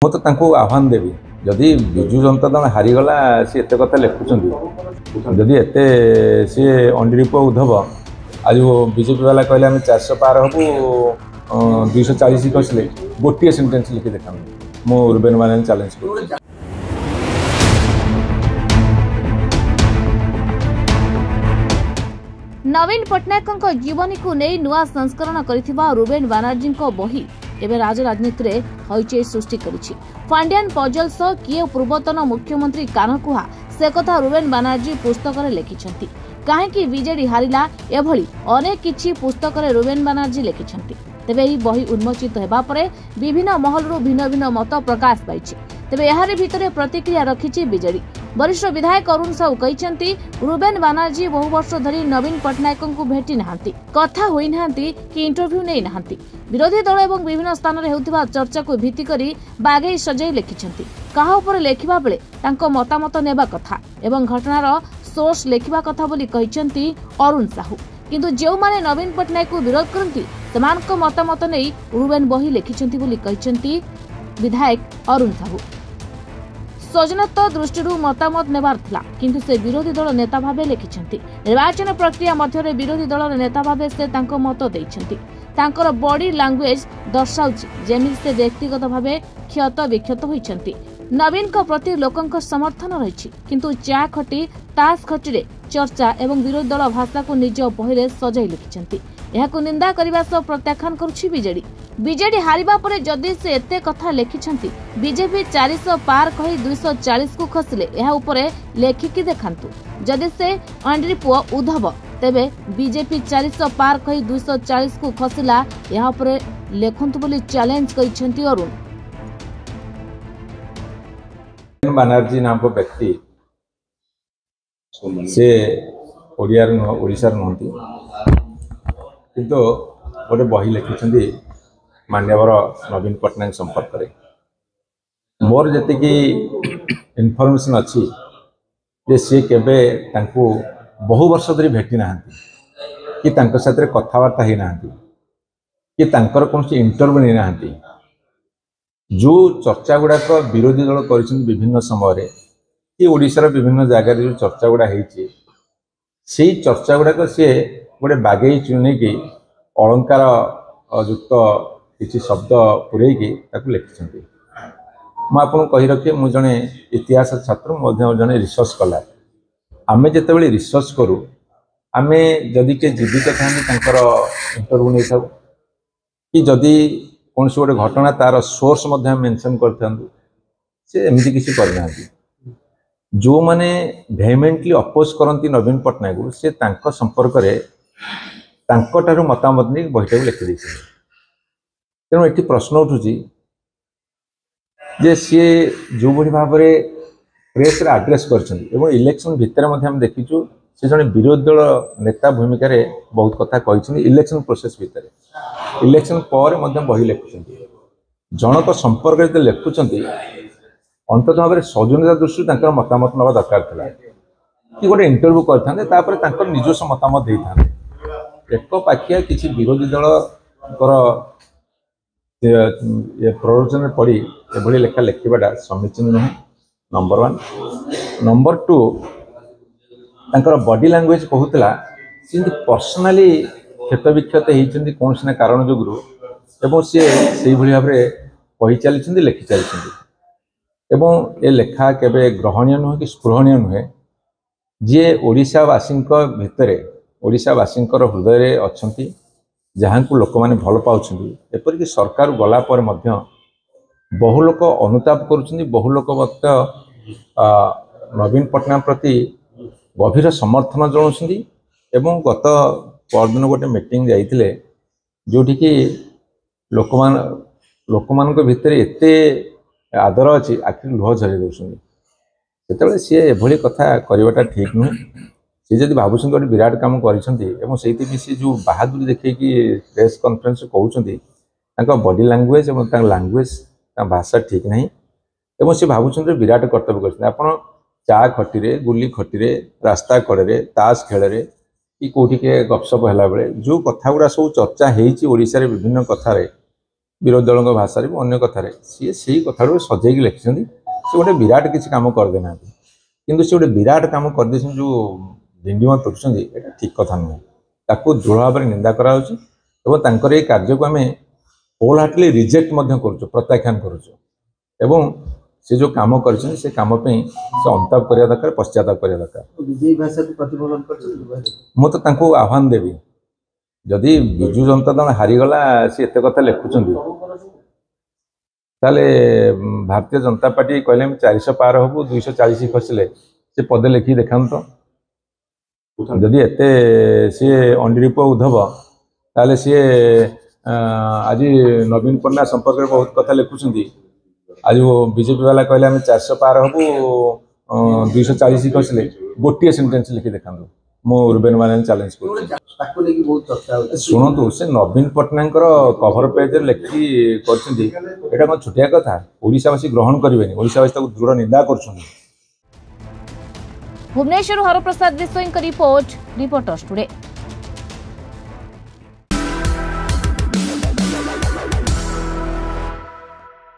ମୁଁ ତ ତାଙ୍କୁ ଆହ୍ୱାନ ଦେବି ଯଦି ବିଜୁ ଜନତା ଦଳ ହାରିଗଲା सी एत कथा लिखुं जदि एत सी अंडीप उद्धव आज बीजेपी वाला कहले आम 400 पार हबू 240 कसले गोटे सेंटेंस लिखि देखा मु रुबेन बानार्जी चैलेंज कर नवीन पट्टनायक जीवनी को नहीं नुआ संस्करण करिथिबा रुबेन बानार्जी बही एवं राजनीति में हईचई सृष्टि करिछि। फांडियान पजल सह किए पूर्वतन मुख्यमंत्री कान कुहा से कथा रुबेन बानार्जी पुस्तक में लिखिछंती। काहेकि बीजेडी हारिला एभली अनेक किछि पुस्तक में रुबेन बानार्जी लिखिछंती। तेबे एही बही उन्मोचित हेबा परे विभिन्न महलरू भिन्न भिन्न मत प्रकाश पाइछि। तेबे एहारि भितरे प्रतिक्रिया रखिछि बीजेडी। वरिष्ठ विधायक अरुण साहू कहिसेंती रुबेन बानार्जी बहु वर्ष धरी नवीन पट्टनायक को भेटी नाहांती, कथा होई नाहांती कि इंटरव्यू नै नाहांती। विरोधी दल एवं विभिन्न स्थान रे हेउथिबा चर्चा को भित्ति करी बागेई सजाई लिखिछंती। काहा ऊपर लेखिबा बेले तांको मतामत नेबा कथा एवं घटनार सोर्स लेखिबा कथा बोली कहिसेंती अरुण साहू। किंतु जो माने नवीन पट्टनायक को विरोध करती सेमानक मतामत नै रुबेन बही लिखिछंती बोली कहिसेंती विधायक अरुण साहू। सजनत्व दृष्टि मतामत नेबार थिला किंतु से विरोधी दल नेता भावे लिखिछंती। निर्वाचन प्रक्रिया मध्य विरोधी दल नेता भावे से तांको मत देइछंती। तांकर बॉडी लैंग्वेज दर्शाउछि जेमि से व्यक्तिगत भावे क्षत विक्षत होइछंती। नवीन को प्रति लोकंक समर्थन रहिछि किंतु चा खटी तास खटीरे चर्चा एवं विरोधी दल भाषा को निज बहिरे सजाई लिखिछंती। एहाकु निंदा करिबा सह प्रत्याख्यान करुछि बीजेडी। बीजेडी हारिबा परे जदि से एते कथा लेखिछंती बीजेपी 400 पार कहि 240 को खसले एहा उपरे लेखिकी देखांतु। जदि से अंडरी पुओ उद्धव तेबे बीजेपी 400 पार कहि 240 को खसला एहा उपरे लेखंतु बोली चैलेंज करिछंती अरुण। बानार्जी नाम को व्यक्ति से ओडिशा नहंती किंतु गोटे बही लिखिछंती मान्यवर नवीन पट्टनायक संपर्क में मोर जी इनफॉरमेशन अच्छी जे सी केबे तांको बहु वर्ष धरी भेटी नाहांती कि तांको साथे कथबार्ता ही नाहांती कि तांकर कौन इंटरव्यू नहीं नाहांती। जो चर्चा गुड़ाक विरोधी दल कर विभिन्न समय कि ओडिशार विभिन्न जगार जो चर्चा गुड़ा से चर्चा गुड़ाक सी गोटे बागेई चुने की अलंकार युक्त किसी शब्द पुरैकी लिखिं। मुझे कही रखे मुझे जड़े इतिहास छात्र जड़े रिसर्च कला आमे जिते रिसर्च करूँ आम जदि के जीवित था इंटरव्यू नहीं था कि जदि कौन से गोटे घटना तार सोर्स मेंशन करमती किसी करना जो माने भेहेमेंटली अपोज करती नवीन पट्टनायक से संपर्क में मतामत नहीं बहीटा लिखिदे। तेणु ये प्रश्न उठुची जे सी जो भाई भाव में प्रेस आड्रेस कर इलेक्शन भितर देखीचु से जड़े विरोधी दल नेता भूमिका बहुत कथा कही इलेक्शन प्रोसेस भितर इलेक्शन पर बही लिखुं जनक संपर्क जो लिखुं अंत भाव में सौजन्यता दृष्टि मतामत ना दरकार था कि गोटे इंटरव्यू करते निजस्व मतामत दे था एक पाखिया किसी विरोधी दल प्ररोचन पड़ी एभली लेखा लिखा समीचीन नुहे नंबर 1। नंबर 2 तांकर बॉडी लैंग्वेज कहूला सी पर्सनाली क्षत विक्षत होती कौन से कारण जोगु एवं सी से भाव में कही चली लिखि चली एवं ए लेखा केबे ग्रहणीय नुहे कि स्पृहणीय नुहे जी ओडिशावासी भितर ओडिशावासी हृदय अच्छा जहाँ को लोक मैंने भल पाँच एपरिक सरकार गला पर बहु लोक अनुताप कर बहु लोक नवीन पट्टनायक प्रति गभीर समर्थन जनाऊँच एवं गत परदिन गोटे मीटिंग जाइए जोटि कि लोक मान भितर एते आदर अच्छी आखिर लुह झरी दौरान सी एभली कथा करवाटा ठीक नुहे। सी जब भावुं गोटे विराट काम कर सी जो बहादुरी देखी प्रेस कॉन्फ्रेंस कहते बॉडी लैंग्वेज और लैंग्वेज भाषा ठीक नहीं एवं सी भावुं विराट कर्तव्य कर चा खटी गुली खटी रास्ता कड़े ताश खेल कि कौटी के गपसप है बेले जो कथा गुड़ा सब चर्चा होशार विभिन्न कथार विरोधी दल भाषा अन्य कथार सी से कथा सजेक लिखिं सी गोटे विराट किसी कम करदेना कि सी गोटे विराट कम करदे जो डिंडिम तोड़ुं ये ठीक कथा नुहे ताकू दृढ़ भाव में निंदा कर कार्य को आम होल हार्टली रिजेक्ट प्रत्याख्यान करुँ से जो काम कर कम से अंताप करने दरकार पश्चाताप करने दरकार मुझे आह्वान देवी जदि विजु जनता दल हारीगला सी एत कथा लिखुं ताले भारतीय जनता पार्टी कहले 400 पार हबू 240 खसले से पदे लिखि देखा तो जदि एत सी अंडीरूप उद्धव ताले सी आज नवीन पट्टनायक संपर्क में बहुत कथा लिखुं आज बीजेपी वाला कहले आम 400 पार हबू 240 खसले गोटे सेंटेंस लिखि देखा मो रुबेन बानार्जी चैलेंज कर शुणु से नवीन पट्टनायक कभर पेज लिखी कर छोटिया कथा ओडिशावासी ग्रहण करेंगे ओडिशावासी दृढ़ निंदा कर Bhubaneswar Haraprasad Bishnoi report reporters today.